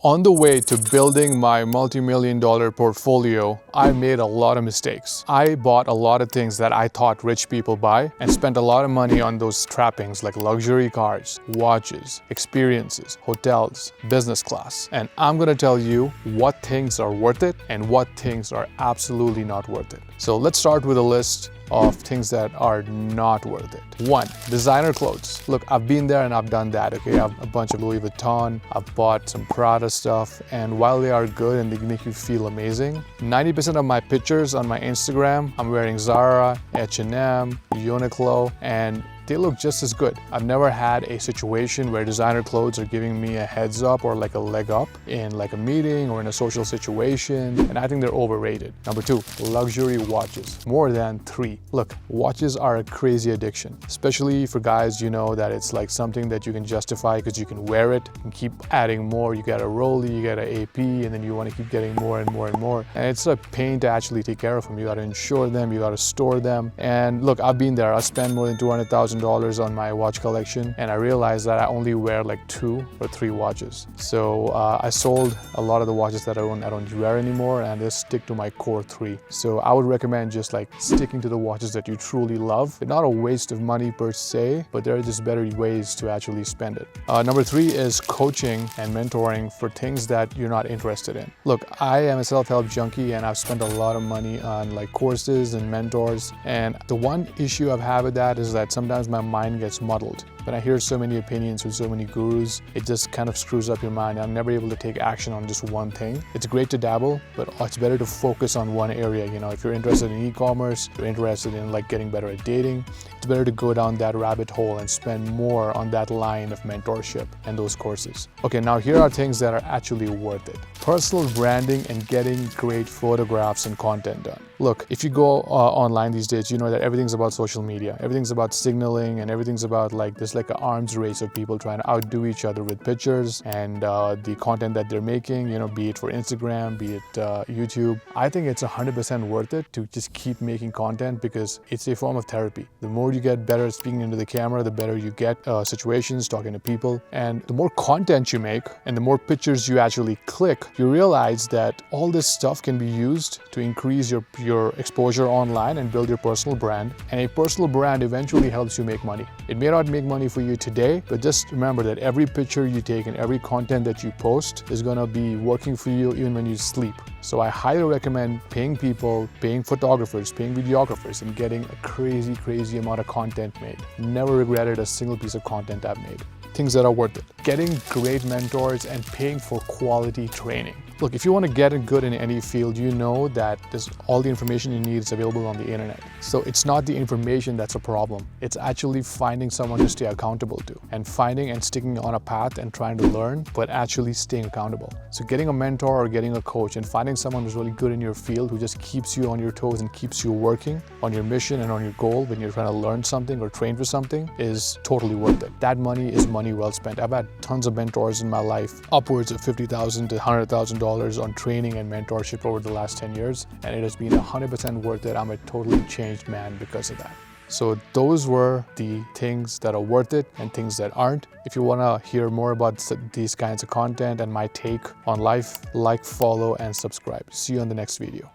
On the way to building my multi-million-dollar portfolio, I made a lot of mistakes. I bought a lot of things that I thought rich people buy and spent a lot of money on those trappings like luxury cars, watches, experiences, hotels, business class. And I'm gonna tell you what things are worth it and what things are absolutely not worth it. So let's start with a list of things that are not worth it. 1, designer clothes. Look, I've been there and I've done that, okay? I've a bunch of Louis Vuitton, I've bought some Prada stuff, and while they are good and they make you feel amazing, 90% of my pictures on my Instagram, I'm wearing Zara, H&M, Uniqlo, and they look just as good. I've never had a situation where designer clothes are giving me a heads up or like a leg up in like a meeting or in a social situation, and I think they're overrated. Number 2, luxury watches. More than 3. Look, watches are a crazy addiction, especially for guys. You know that it's like something that you can justify because you can wear it and keep adding more. You get a Rollie, you get an AP, and then you want to keep getting more and more and more. And it's a pain to actually take care of them. You got to insure them, you got to store them. And look, I've been there. I spent more than $200,000 on my watch collection, and I realized that I only wear like 2 or 3 watches. So I sold a lot of the watches that I don't wear anymore, and I just stick to my core 3. So I would recommend just like sticking to the watches that you truly love. They're not a waste of money per se, but there are just better ways to actually spend it. Number 3 is coaching and mentoring for things that you're not interested in. Look, I am a self-help junkie and I've spent a lot of money on like courses and mentors, and the one issue I've had with that is that sometimes my mind gets muddled. When I hear so many opinions from so many gurus, it just kind of screws up your mind. I'm never able to take action on just one thing. It's great to dabble, but it's better to focus on one area. You know, if you're interested in e-commerce, you're interested in like getting better at dating, it's better to go down that rabbit hole and spend more on that line of mentorship and those courses. Okay, now here are things that are actually worth it. Personal branding and getting great photographs and content done. Look, if you go online these days, you know that everything's about social media. Everything's about signaling, and everything's about like there's like an arms race of people trying to outdo each other with pictures and the content that they're making, you know, be it for Instagram, be it YouTube. I think it's 100% worth it to just keep making content because it's a form of therapy. The more you get better at speaking into the camera, the better you get situations, talking to people. And the more content you make and the more pictures you actually click, you realize that all this stuff can be used to increase your exposure online and build your personal brand. And a personal brand eventually helps you make money. It may not make money for you today, but just remember that every picture you take and every content that you post is gonna be working for you even when you sleep. So I highly recommend paying people, paying photographers, paying videographers, and getting a crazy amount of content made. Never regretted a single piece of content I've made. Things that are worth it. Getting great mentors and paying for quality training. Look, if you want to get good in any field, you know that all the information you need is available on the internet. So it's not the information that's a problem. It's actually finding someone to stay accountable to and finding and sticking on a path and trying to learn, but actually staying accountable. So getting a mentor or getting a coach and finding someone who's really good in your field who just keeps you on your toes and keeps you working on your mission and on your goal when you're trying to learn something or train for something is totally worth it. That money is money well spent. I've had tons of mentors in my life, upwards of $50,000 to $100,000 on training and mentorship over the last 10 years, and it has been 100% worth it. I'm a totally changed man because of that. So those were the things that are worth it and things that aren't. If you want to hear more about these kinds of content and my take on life, like, follow, and subscribe. See you on the next video.